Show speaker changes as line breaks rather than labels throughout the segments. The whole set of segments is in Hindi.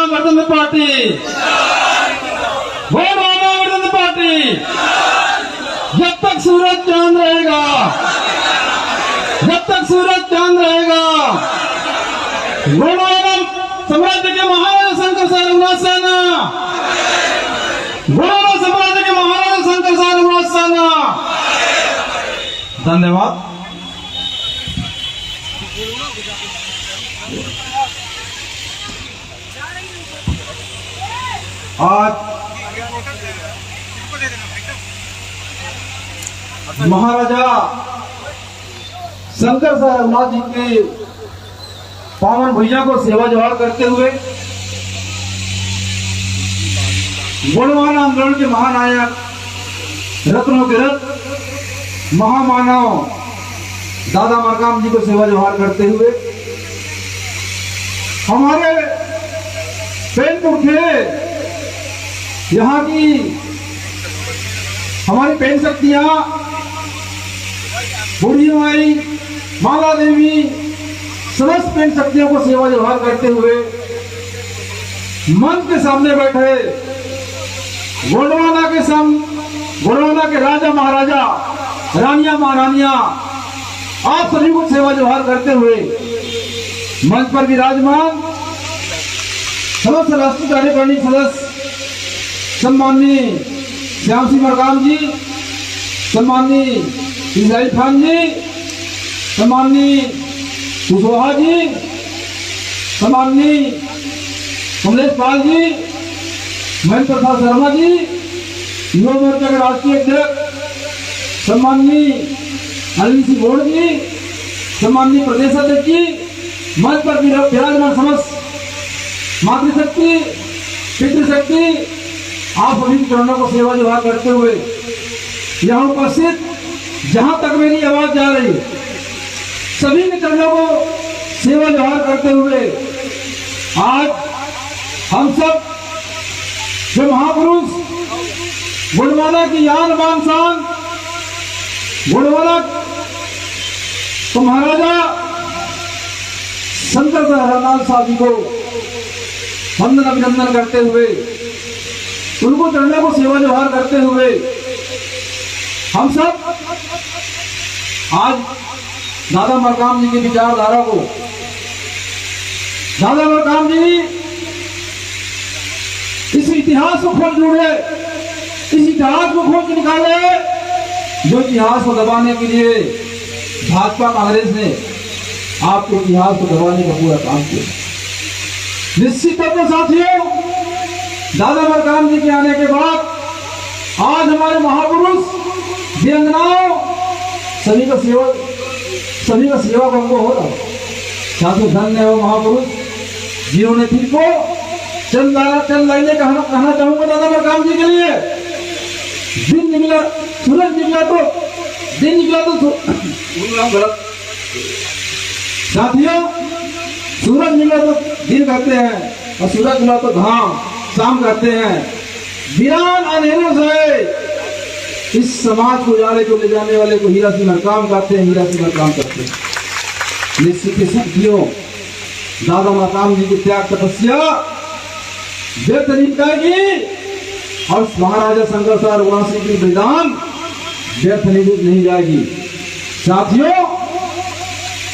गणतंत्र पार्टी, वो मानव गणतंत्र पार्टी। जब तक सूरज चांद रहेगा, जब तक सूरज चांद रहेगा, गोंडवाना साम्राज्य के महाराजा शंकर शाह रघुनाथ सेना, गोंडवाना साम्राज्य के महाराजा शंकर शाह रघुनाथ सेना। धन्यवाद। आज महाराजा शंकर शाह रघुनाथ जी के पावन भैया को सेवा जोहार करते हुए गोंडवाना आंदोलन के महानायक, रत्नों के रत्न, महामानव दादा मरकाम जी को सेवा जोहार करते हुए हमारे पेनपुर के यहाँ की हमारी पेन शक्तियां, बूढ़ी माई, माला देवी, समस्त पेन शक्तियों को सेवा जोहार करते हुए मंच के सामने बैठे गोंडवाना के राजा महाराजा, रानियां महारानियां, आप सभी को सेवा जोहार करते हुए मंच पर विराजमान समस्त राष्ट्रीय कार्यकारिणी सदस्य सम्माननीय श्याम सिंह मरकाम जी, सम्माननीय इस्राइल खान जी, सम्माननीय कुशवाहा जी, सम्माननीय कमलेश पाल जी, महेंद्र प्रसाद शर्मा जी, युवा मोर्चा के राष्ट्रीय अध्यक्ष सम्माननीय अनिल सिंह गौड़ जी, सम्माननीय प्रदेश अध्यक्ष जी, मंच पर विराजमान समस्त मातृशक्ति, पितृशक्ति, आप सभी चरणों को सेवा जोहार करते हुए यहाँ उपस्थित जहां तक मेरी आवाज जा रही सभी के चरणों को सेवा जोहार करते हुए आज हम सब जो महापुरुष गोंडवाना की यान बान शान, गोंडवाना तो महाराजा शंकर शाह रघुनाथ साहब जी को वंदन अभिनंदन करते हुए, उनको चरणों को सेवा जोहार करते हुए हम सब आज दादा मरकाम जी की विचारधारा को, दादा मरकाम जी इस इतिहास को खोज ढूंढे, इस इतिहास को खोज निकाले जो इतिहास को दबाने के लिए भाजपा कांग्रेस ने आपके इतिहास को दबाने का पूरा काम किया। निश्चित तौर पर साथियों, दादा मरकाम जी के आने के बाद आज हमारे महापुरुष वीरांगनाओं सभी का सेवा का उनको हो रहा है। साथियों, धन्य हो महापुरुष जिन्होंने फिर को चंद लाइने कहना चाहूंगा दादा मरकाम जी के लिए। दिन निकला, सूरज निकला तो दिन निकला तो गलत साथियों, सूरज निकला तो दिन कहते हैं और सूरज निकला तो धाम शाम करते हैं। वीरान अंधेरों से इस समाज को उजाले को ले जाने वाले को हीरा सिंह मरकाम कहते हैं, हीरा सिंह मरकाम करते हैं। निश्चित साथियों, दादा मरकाम जी की त्याग तपस्या व्यर्थ नहीं जाएगी और महाराजा शंकर शाह रघुनाथ सिंह की बलिदान व्यर्थ नहीं जाएगी। साथियों,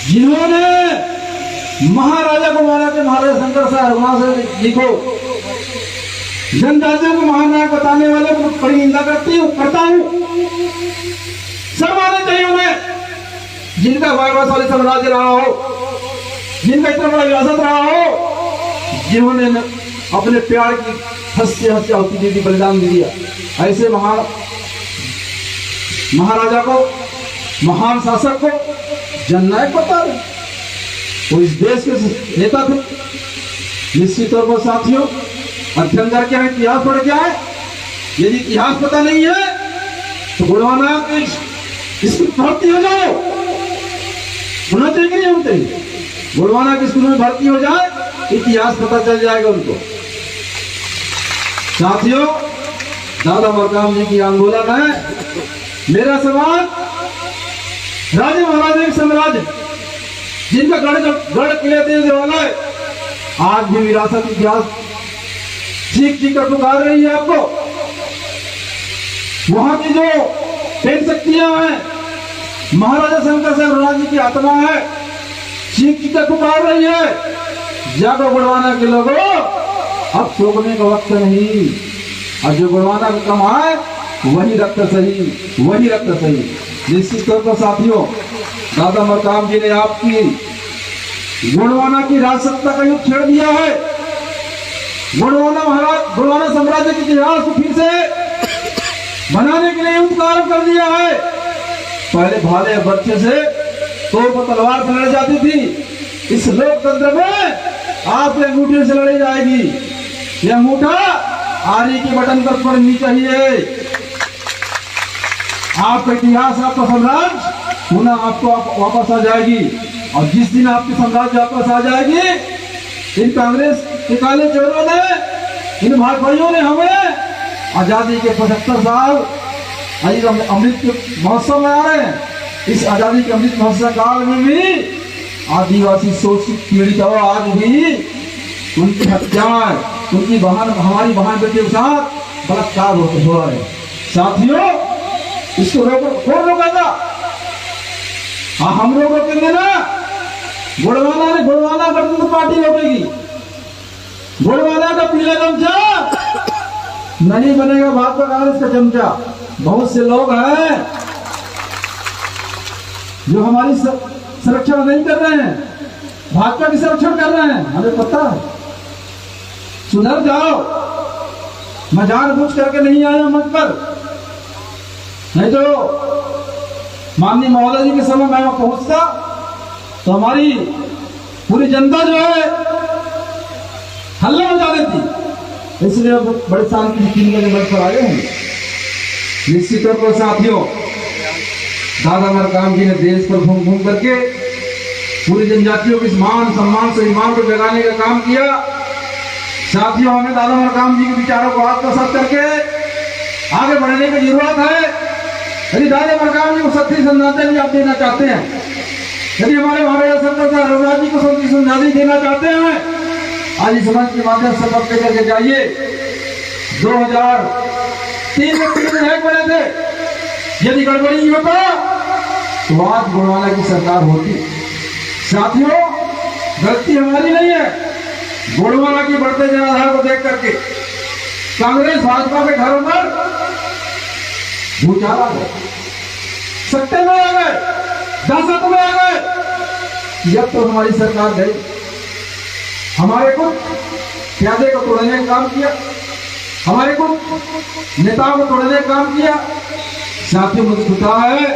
जिन्होंने महाराजा को माना कि महाराजा शंकर शाह रघुनाथ जी को जनजातियों को महानायक बताने वाले को बड़ी निंदा करता हूं। शर्माना चाहिए उन्हें, जिनका वायवासाली साम्राज्य रहा हो, जिनका इतना बड़ा विरासत रहा हो, जिन्होंने अपने प्यार की हंसते हंसते आहुति दे दी, बलिदान दे दिया। ऐसे महाराजा को, महान शासक को जननायक बता रहे, वो इस देश के नेता थे। निश्चित तौर पर साथियों, अध्ययन करके हमें इतिहास पढ़ क्या है। यदि इतिहास पता नहीं है तो गोंडवाना इसमें भर्ती हो जाओ, होना चाहिए कि नहीं होना चाहिए। गोंडवाना के स्कूल में भर्ती हो जाए, इतिहास पता चल जाएगा उनको। साथियों, दादा मरकाम जी की आंदोलन है। मेरा सवाल, राजा महाराजा के साम्राज्य जिनका गढ़ किले देने वाला है, आज भी विरासत इतिहास चीख चीख कर पुकार रही है आपको। वहां की जो पेन शक्तियां हैं, महाराजा शंकर सिंह जी की आत्मा है, चीख चीख कर पुकार रही है, जागो गुड़वाना के लोगों, अब सोने का वक्त नहीं। और जो गुड़वाना का कम आए वही रक्त सही, वही रक्त सही। निश्चित तौर पर साथियों, दादा मरकाम जी ने आपकी गुड़वाना की राजसत्ता का युग छेड़ दिया है। गुड़वाना साम्राज्य के इतिहास को फिर से बनाने के लिए युद्ध प्रारंभ कर दिया है। पहले भाले बच्चे से तोप तलवार से लड़ जाती थी। इस लोकतंत्र में आपके अंगूठे से लड़ी जाएगी। यह अंगूठा आरी के बटन पर पड़नी चाहिए। आपका इतिहास, आपका साम्राज्य पुनः आपको वापस आ जाएगी। और जिस दिन आपकी साम्राज्य वापस आ जाएगी, इन कांग्रेस के काले चोरों ने, इन भाजपाइयों ने हमें आजादी के 75 साल आज अमृत महोत्सव में आ रहे हैं। इस आजादी के अमृत महोत्सव काल में भी आदिवासी शोषित पीड़ितों आज भी उनकी हत्याएं, उनकी बहन, हमारी बहन बेटियों के साथ बलात्कार हो रहा है। साथियों, इसको कौन रोकेगा? हम लोग रोकेंगे ना। गुड़वाना गणतंत्र पार्टी रोकेगी। गुड़वाना का पीला चमचा नहीं बनेगा भाजपा कांग्रेस का चमचा। बहुत से लोग हैं जो हमारी संरक्षण नहीं कर रहे हैं, भाजपा की संरक्षण कर रहे हैं, हमें पता है। सुधर जाओ। मैं जानबूझ करके नहीं आया मंच पर, नहीं तो माननीय महोदय जी के समय मैं वहां पहुंचता तो हमारी पूरी जनता जो है हल्ला मचा देती। इसलिए बड़े शांति से मंच पर आए हैं। निश्चित तौर पर साथियों, दादा मरकाम जी ने देश पर घूम घूम करके पूरी जनजातियों के मान सम्मान स्वाभिमान को जगाने का काम किया। साथियों, हमें दादा मरकाम जी के विचारों को आत्मसात करके आगे बढ़ने की जरूरत है। यदि दादा मरकाम जी को शक्ति संधान आप देना चाहते हैं, यदि हमारे महाराजा शंकर रघुनाथ जी को शक्ति संधान देना चाहते हैं, आज इस मंच के माध्यम से पक्के करके जाइए। 2003 में 3 विधायक बने थे। यदि गड़बड़ी नहीं होता तो आज गुड़वाना की सरकार होती। साथियों, गलती हमारी नहीं है। गुड़वाना की बढ़ते जनाधार को देख करके कांग्रेस भाजपा के घरों पर भूचाल आ गए, सत्ते में आ गए, दहशत में आ गए। जब तो हमारी सरकार गई, हमारे कुछ प्यादे को तोड़ने का काम किया, हमारे कुछ नेताओं को तोड़ने का काम किया। साथियों, मुझे पता है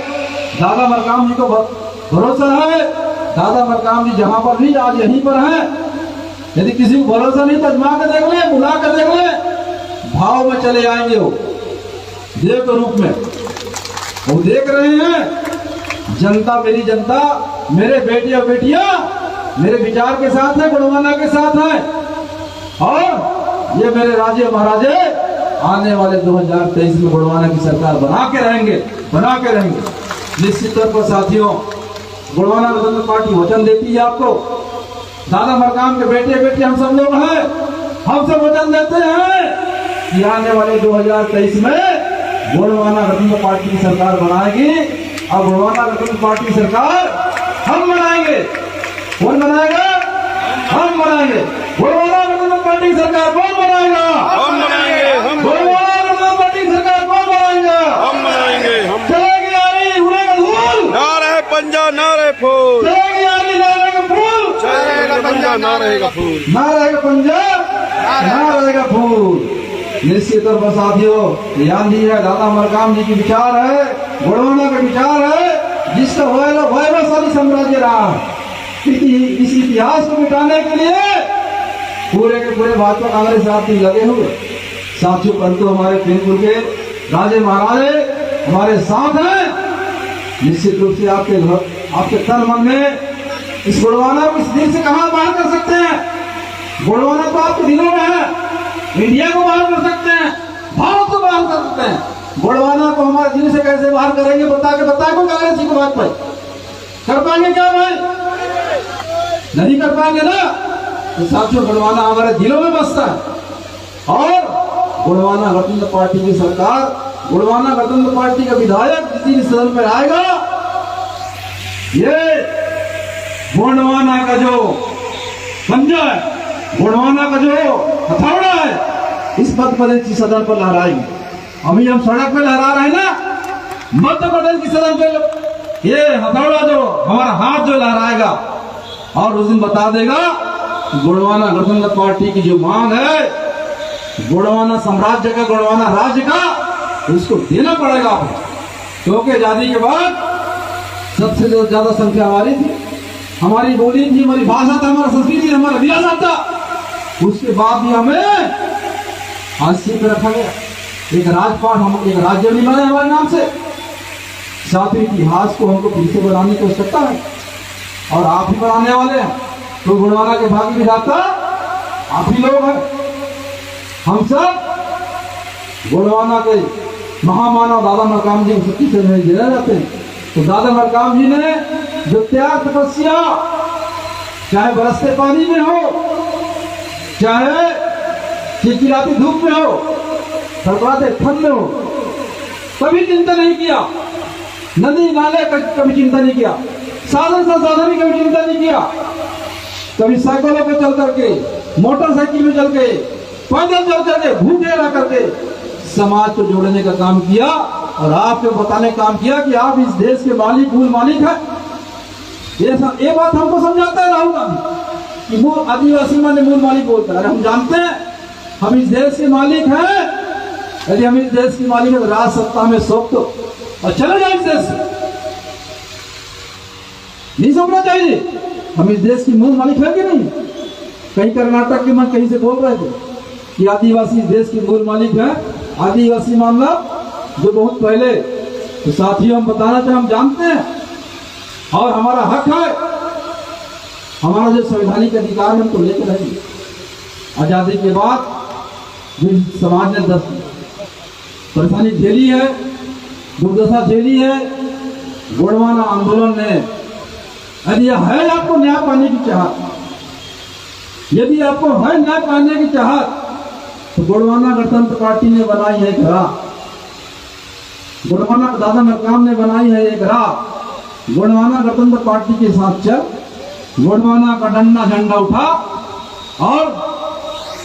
दादा मरकाम जी को भरोसा है। दादा मरकाम जी जहां पर भी आज यहीं पर हैं। यदि किसी को भरोसा नहीं तो अजमा कर देख ले, बुला कर देख ले, भाव में चले आएंगे वो देव के रूप में। वो देख रहे हैं जनता, मेरी जनता, मेरे बेटे और बेटियां मेरे विचार के साथ है, गुड़वाना के साथ है। और ये मेरे राजे महाराजे आने वाले 2023 में गुड़वाना की सरकार बना के रहेंगे। निश्चित तौर पर साथियों, गुड़वाना गणतंत्र पार्टी वचन देती है आपको। दादा मरकाम के बेटे बेटे हम सब लोग हैं, हम सब वचन देते हैं कि आने वाले 2023 में गुड़वाना गणतंत्र पार्टी की सरकार बनाएगी। और गुड़वाना गणतंत्र पार्टी की सरकार हम बनाएंगे। कौन बनाएगा? हम बनाएंगे। गुड़वाना गणतंत्र पार्टी की सरकार कौन बनाएगा?
हम बनाएंगे।
गुड़वाना गणतंत्र पार्टी की सरकार कौन बनाएगा?
हम बनाएंगे। हम
चलेगी आरी, उड़ेगा धूल,
ना रहे पंजा ना रहे फूल,
चलेगी आरी, ना रहेगा फूल,
चलेगा पंजा ना रहेगा फूल,
ना रहेगा पंजाब, ना रहेगा फूल। निश्चित तौर पर साथियों, ध्यान दी है, दादा मरकाम जी की विचार है, गुड़वाना का विचार है, जिसका वैभवशाली साम्राज्य रहा। इस इतिहास को मिटाने के लिए पूरे के पूरे भाजपा कांग्रेस साथी लगे हुए। साथियों, परंतु हमारे फिरपुर के राजे महाराजे हमारे साथ हैं। निश्चित रूप से आपके तन मन में इस गुड़वाना को इस दिल से कहां बाहर कर सकते हैं? गुड़वाना तो आपके दिलों में है। इंडिया को बाहर कर सकते हैं, भारत को बाहर कर सकते हैं। गुड़वाना को हमारे दिल से कैसे बाहर करेंगे? बता को कांग्रेस की बात पर कर पाएंगे क्या भाई? नहीं कर पाएंगे ना। तो साथियों गोंडवाना हमारे दिलों में बसता है। और गोंडवाना गणतंत्र पार्टी की सरकार, गोंडवाना गणतंत्र पार्टी का विधायक जिस दिन सदन में आएगा, ये गोंडवाना का जो पंजा है, गोंडवाना का जो हथौड़ा है, इस मध्य प्रदेश की सदन पर लहराएंगे। अभी हम सड़क पे लहरा रहे हैं ना, मध्य प्रदेश की सदन पे ये हथौड़ा जो हमारा हाथ जो लहराएगा और उस दिन बता देगा गोंडवाना गणतंत्र पार्टी की जो मांग है, गोंडवाना साम्राज्य का, गोंडवाना राज्य का, उसको देना पड़ेगा आपको। क्योंकि आजादी के बाद सबसे ज्यादा संख्या हमारी थी, हमारी बोली थी, हमारी भाषा था, हमारा संस्कृति, हमारा विरासत था। उसके बाद भी हमें हाशिए पे रखा गया। एक राजपाट, हम एक राज्य नहीं बने हमारे नाम से। साथ ही इतिहास को हमको फिर से बनाने की आवश्यकता है और आप ही बनाने वाले हैं। तो गोंडवाना के भाग्य विधाता आप ही लोग हैं। हम सब गोंडवाना के महामानव दादा मरकाम जी को सच्ची श्रद्धांजलि देना जाते हैं। तो दादा मरकाम जी ने जो त्याग तपस्या, चाहे बरसते पानी में हो, चाहे चिलचिलाती धूप में हो, सरकराते ठंड में हो, कभी चिंता नहीं किया। नदी नाले का कभी चिंता नहीं किया, साधन संसाधन की कभी चिंता नहीं किया। कभी साइकिलों पे चल करके, मोटरसाइकिल में चल के, पैदल चल करके, भूखे रह करके समाज को जोड़ने का काम किया और आपको बताने का काम किया कि आप इस देश के मालिक, मूल मालिक है। ये बात हमको समझाता है राहुल गांधी कि वो आदिवासी माने मूल मालिक बोलता है। हम जानते हैं हम इस देश के मालिक हैं। यदि हम इस देश के मालिक हैं तो राज सत्ता में सौंप दो और चले जाए इस देश से। नहीं समझना चाहिए हम इस देश की मूल मालिक है कि नहीं। कहीं कर्नाटक के मन कहीं से बोल रहे थे कि आदिवासी इस देश की मूल मालिक है। आदिवासी मामला जो बहुत पहले, तो साथियों हम बताना चाहे, हम जानते हैं और हमारा हक है, हमारा जो संवैधानिक अधिकार है हमको लेकर रहेंगे। आजादी के बाद जो समाज ने 10 परेशानी झेली है, दुर्दशा झेली है, गोंडवाना आंदोलन ने, यदि है आपको न्याय पाने की चाहत, यदि आपको है न्याय पाने की चाहत, तो गोंडवाना गणतंत्र पार्टी ने बनाई है एक राह, गोंडवाना दादा मरकाम ने बनाई है एक राह। गोंडवाना गणतंत्र पार्टी के साथ चल, गोंडवाना का डंडा झंडा उठा और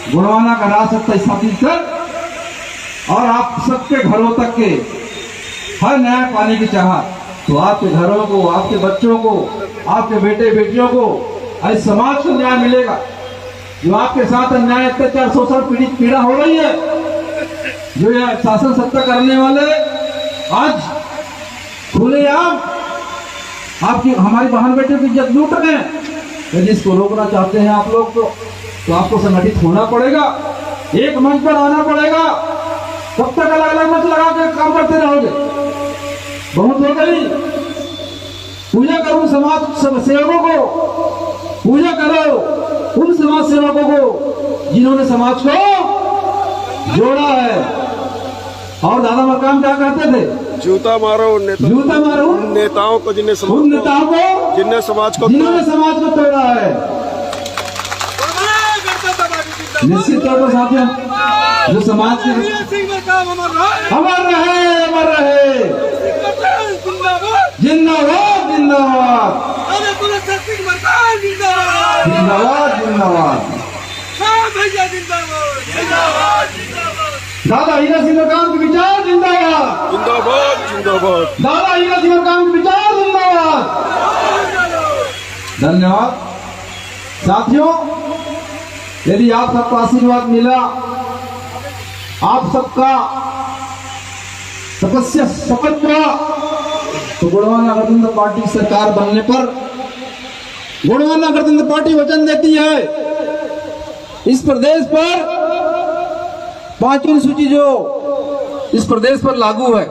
गोंडवाना का राज सत्ता स्थापित कर और आप सबके घरों तक के हर न्याय पाने की चाहत, तो आपके घरों को, आपके बच्चों को, आपके बेटे बेटियों को, इस समाज को न्याय मिलेगा। जो आपके साथ अन्याय, अत्याचार, शोषण, पीड़ा हो रही है, जो यह शासन सत्ता करने वाले आज खुलेआम आपकी, हमारी बहन बेटियों की इज्जत लूट रहे हैं। यदि इसको रोकना चाहते हैं आप लोग तो आपको संगठित होना पड़ेगा, एक मंच पर आना पड़ेगा। कब तक अलग अलग मंच लगा के काम करते रहोगे? बहुत हो गई। पूजा करो समाज सेवकों को, पूजा करो उन समाज सेवकों को जिन्होंने समाज को जोड़ा है। और दादा मरकाम क्या कहते थे?
जूता मारो उन नेताओं को जिन्हें समाज को
तोड़ा है। निश्चित तौर पर साथियों, जो समाज के अमर रहे, अमर रहे, जिंदाबाद जिंदाबाद जिंदाबाद जिंदाबाद, दादा हीरा सिंह मरकाम के विचार जिंदाबाद
जिंदाबाद जिंदाबाद,
दादा हीरा सिंह मरकाम के विचार जिंदाबाद। धन्यवाद साथियों। यदि आप सबका आशीर्वाद मिला, आप सबका तपस्या सफल हुआ, तो गोंडवाना गणतंत्र पार्टी की सरकार बनने पर गोंडवाना गणतंत्र पार्टी वचन देती है इस प्रदेश पर 5वीं सूची जो इस प्रदेश पर लागू है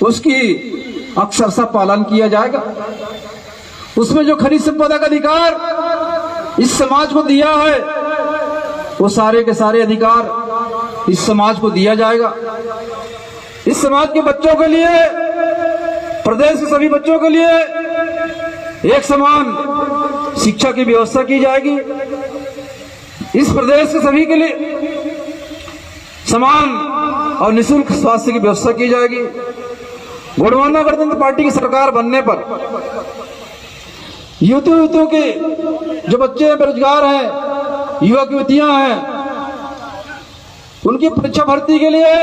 उसकी अक्षरशः पालन किया जाएगा। उसमें जो खनिज संपदा का अधिकार इस समाज को दिया है, वो सारे के सारे अधिकार इस समाज को दिया जाएगा। इस समाज के बच्चों के लिए, प्रदेश के सभी बच्चों के लिए एक समान शिक्षा की व्यवस्था की जाएगी। इस प्रदेश के सभी के लिए समान और निःशुल्क स्वास्थ्य की व्यवस्था की जाएगी। गोंडवाना गणतंत्र पार्टी की सरकार बनने पर युवतियों के जो बच्चे हैं, बेरोजगार हैं, युवक युवतियां हैं, उनकी परीक्षा भर्ती के लिए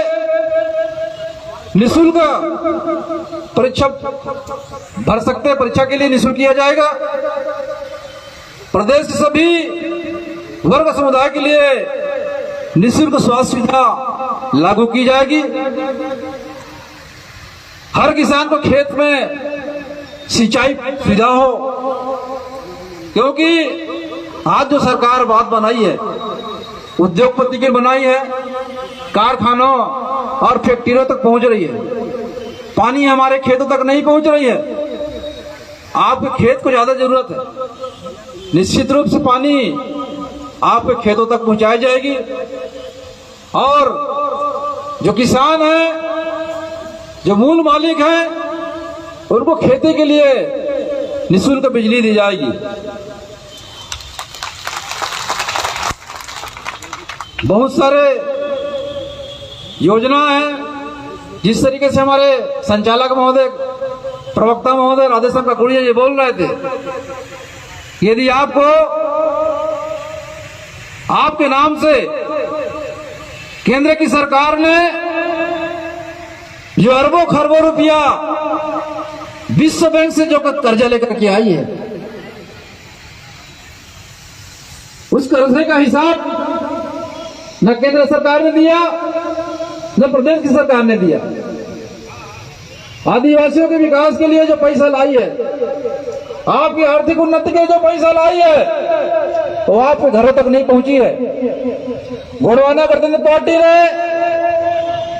निःशुल्क परीक्षा भर सकते हैं। परीक्षा के लिए निःशुल्क किया जाएगा। प्रदेश के सभी वर्ग समुदाय के लिए निःशुल्क स्वास्थ्य सुविधा लागू की जाएगी। हर किसान को खेत में सिंचाई सुविधा हो, क्योंकि आज जो सरकार बात बनाई है उद्योगपति की बनाई है, कारखानों और फैक्ट्रियों तक पहुंच रही है, पानी हमारे खेतों तक नहीं पहुंच रही है। आपके खेत को ज्यादा जरूरत है, निश्चित रूप से पानी आपके खेतों तक पहुंचाई जाएगी। और जो किसान हैं, जो मूल मालिक हैं, उनको खेती के लिए निःशुल्क बिजली दी जाएगी। बहुत सारे योजना है। जिस तरीके से हमारे संचालक महोदय, प्रवक्ता महोदय राधेश्याम काकुड़िया ये बोल रहे थे, यदि आपको आपके नाम से केंद्र की सरकार ने जो अरबों खरबों रुपया विश्व बैंक से जो कर्जा लेकर के आई है, उस कर्जे का हिसाब न केंद्र सरकार ने दिया, न प्रदेश की सरकार ने दिया। आदिवासियों के विकास के लिए जो पैसा लाई है, आपकी आर्थिक उन्नति के लिए जो पैसा लाई है, वो आपके घरों तक नहीं पहुंची है। गोंडवाना गणतंत्र पार्टी ने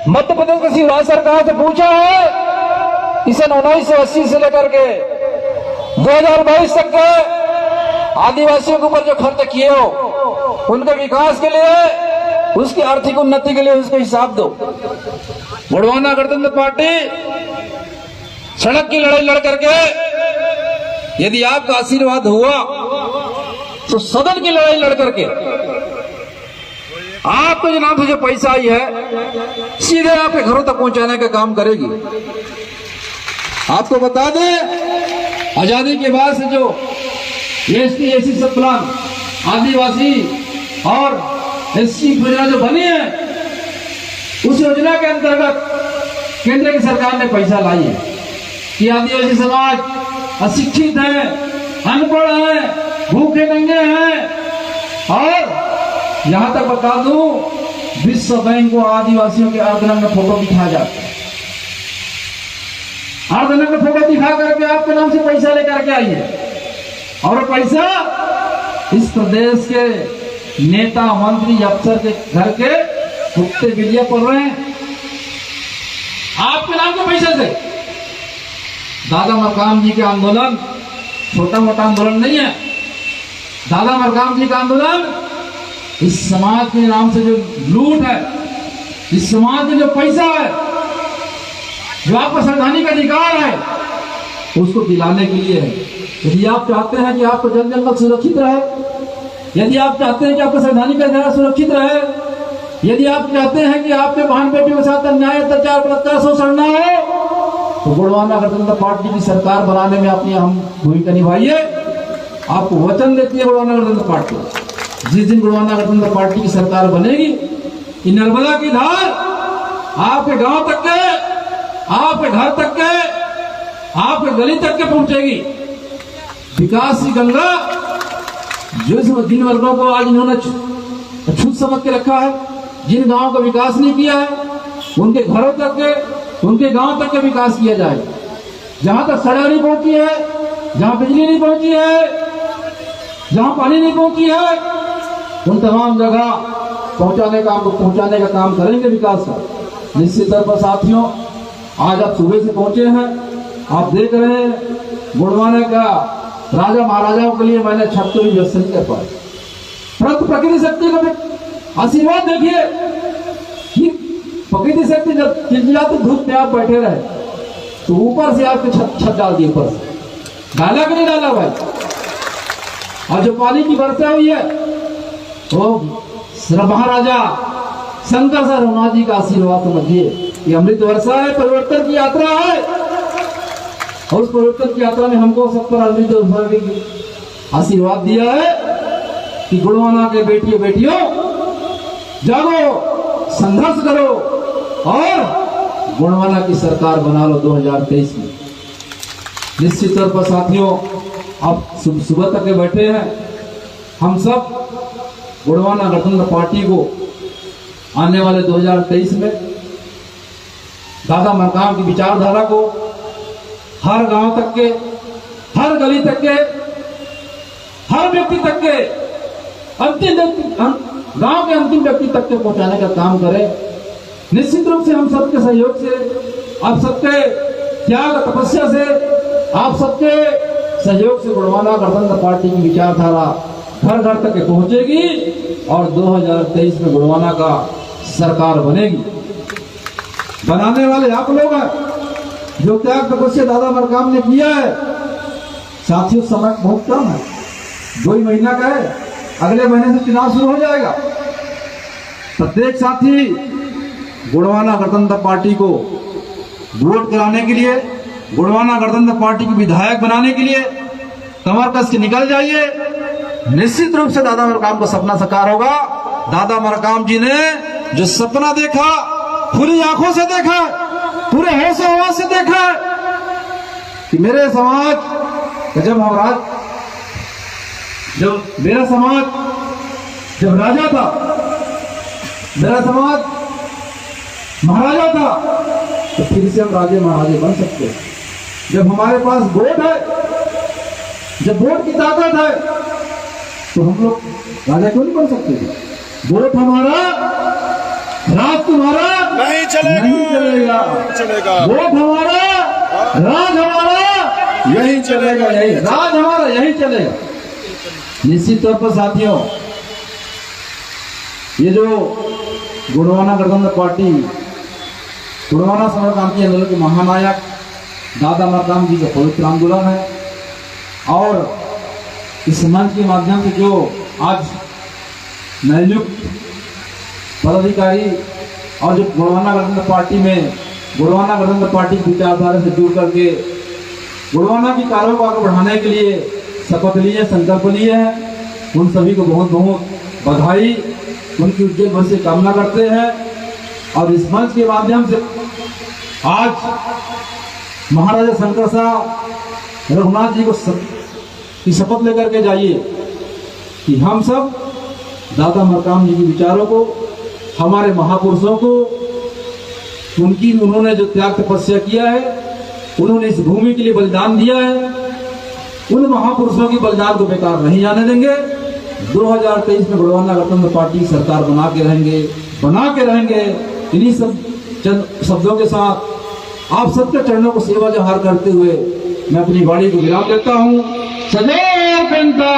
मध्य प्रदेश की शिवराज सरकार से पूछा है कि सन 1980 से लेकर के 2022 तक के आदिवासियों के ऊपर जो खर्च किए हो, उनके विकास के लिए, उसकी आर्थिक उन्नति के लिए उसका हिसाब दो। गोंडवाना गणतंत्र पार्टी सड़क की लड़ाई लड़ करके, यदि आपका आशीर्वाद हुआ तो सदन की लड़ाई लड़ करके आपके जो नाम से जो पैसा आई है सीधे आपके घरों तक पहुंचाने का काम करेगी। आपको बता दें, आजादी के बाद से जो एसटी एसी सब प्लान आदिवासी और एससी योजना जो बनी है, उस योजना के अंतर्गत केंद्र की सरकार ने पैसा लाई है कि आदिवासी समाज अशिक्षित है, अनपढ़ है, भूखे नंगे हैं। और यहां तक बता दूं, विश्व बैंक को आदिवासियों के अर्धनग्न फोटो दिखाया जाता है। अर्धनग्न फोटो दिखा करके आपके नाम से पैसा लेकर के आई है, और पैसा इस प्रदेश के नेता, मंत्री, अफसर के घर के कुत्ते बिल्लियां पड़ रहे हैं आपके नाम के पैसे से। दादा मरकाम जी के आंदोलन छोटा मोटा आंदोलन नहीं है। दादा मरकाम जी का आंदोलन इस समाज के नाम से जो लूट है, इस समाज में जो पैसा है, जो आपका संवैधानिक अधिकार है, उसको दिलाने के लिए है। यदि आप चाहते हैं कि आपका जल जंगल सुरक्षित रहे, यदि आप चाहते हैं कि आपका संवैधानिक अधिकार सुरक्षित रहे, यदि आप चाहते हैं कि आपके बहन बेटियों के साथ अन्याय, अत्याचार, बलात्कार, शोषण न हो, तो गोंडवाना गणतंत्र पार्टी की सरकार बनाने में अपनी अहम भूमिका निभाइए। आपको वचन देती है गोंडवाना गणतंत्र पार्टी, जिस दिन गोंडवाना गणतंत्र पार्टी की सरकार बनेगी, कि नर्मदा की धार आपके गांव तक के, आपके घर तक के, आपके गली तक के पहुंचेगी। विकास की गंगा जो जिन वर्गों को आज इन्होंने छूत समझ के रखा है, जिन गांवों का विकास नहीं किया है, उनके घरों तक के, उनके गांव तक के विकास किया जाए। जहां तक सड़क नहीं पहुंची है, जहां बिजली नहीं पहुंची है, जहां पानी नहीं पहुंची है, उन तमाम जगह पहुंचाने का काम करेंगे विकास का। निश्चित तौर पर साथियों, आज आप सुबह से पहुंचे हैं, आप देख रहे हैं गोंडवाना का राजा महाराजाओं के लिए मैंने छत को भी व्यवस्था नहीं कर पाया, परंतु प्रकृति शक्ति का आशीर्वाद देखिए कि प्रकृति शक्ति जब चिलचिलाते धूप में आप बैठे रहे तो ऊपर से आपके छत डाल दी, ऊपर से डाला कि नहीं डाला भाई। और जो पानी की वर्षा हुई है, वो महाराजा शंकर सर रघुनाथ जी का आशीर्वाद समझिए कि अमृत वर्षा है, परिवर्तन की यात्रा है। और उस परिवर्तन की यात्रा में हमको सब पर अमृत वर्षा की आशीर्वाद दिया है कि गुणवाना के बेटियों जागो, संघर्ष करो और गुणवाना की सरकार बना लो 2023 में। निश्चित तौर पर साथियों, अब सुबह तक के बैठे हैं, हम सब गुणवाना गणतंत्र पार्टी को आने वाले 2023 में दादा मरकाम की विचारधारा को हर गांव तक के, हर गली तक के, हर व्यक्ति तक के, अंतिम गांव के अंतिम व्यक्ति तक के पहुंचाने का काम करें। निश्चित रूप से हम सबके सहयोग से, आप सबके त्याग तपस्या से, आप सबके सहयोग से गुणवाना गणतंत्र पार्टी की विचारधारा घर घर तक पहुंचेगी और 2023 में गुणवाना का सरकार बनेगी। बनाने वाले आप लोग हैं, जो त्याग तपस्या दादा मरकाम ने किया है। साथियों, समय बहुत कम है, 2 ही महीना का है, अगले महीने से चुनाव शुरू हो जाएगा। प्रत्येक साथी गुणवाना गणतंत्र पार्टी को वोट कराने के लिए, गुणवाना गणतंत्र पार्टी की विधायक बनाने के लिए कमर कस के निकल जाइए। निश्चित रूप से दादा मरकाम का सपना साकार होगा। दादा मरकाम जी ने जो सपना देखा, खुली आंखों से देखा, पूरे होश हवास से देखा कि मेरे समाज का जब मेरा समाज जब राजा था, मेरा समाज महाराजा था, तो फिर से हम राजे महाराजे बन सकते हैं। जब हमारे पास वोट है, जब वोट की ताकत है, तो हम लोग राजा क्यों नहीं बन सकते? वोट हमारा, राज तुम्हारा
नहीं चलेगा,
नहीं चलेगा,
नहीं चलेगा।
वोट हमारा, राज हमारा यही चलेगा, यही राज हमारा यही चलेगा। निश्चित तौर पर साथियों, ये जो गुणवाना गणतंत्र पार्टी, गुणवाना समय क्रांति आंदोलन के महानायक दादा मरकाम जी का पवित्र आंदोलन है। और इस मंच के माध्यम से जो आज नवनियुक्त पदाधिकारी और जो गुणवाना गणतंत्र पार्टी में गुणवाना गणतंत्र पार्टी की विचारधारा से जुड़ करके गुणवाना की कार्यों को आगे बढ़ाने के लिए शपथ लिए, संकल्प लिए हैं, उन सभी को बहुत बहुत बधाई, उनकी उज्जवल भविष्य की कामना करते हैं। और इस मंच के माध्यम से आज महाराजा शंकर शाह रघुनाथ जी को की शपथ लेकर के जाइए कि हम सब दादा मरकाम जी के विचारों को, हमारे महापुरुषों को, उन्होंने जो त्याग तपस्या किया है, उन्होंने इस भूमि के लिए बलिदान दिया है, उन महापुरुषों के बलिदान को बेकार नहीं जाने देंगे। 2023 में गुणवाना गणतंत्र पार्टी की सरकार बना के रहेंगे। इन्हीं सब चंद शब्दों के साथ आप सबके चरणों को सेवा जोहार करते हुए मैं अपनी वाणी को विराम देता हूँ। सदैव पेंता,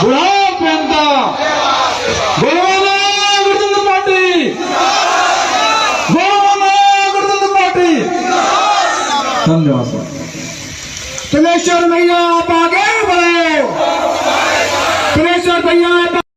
गुलाब पेंता, गुणवाना गणतंत्र पार्टी, गुणवाना गणतंत्र पार्टी। धन्यवाद।
चलेश्वर मैया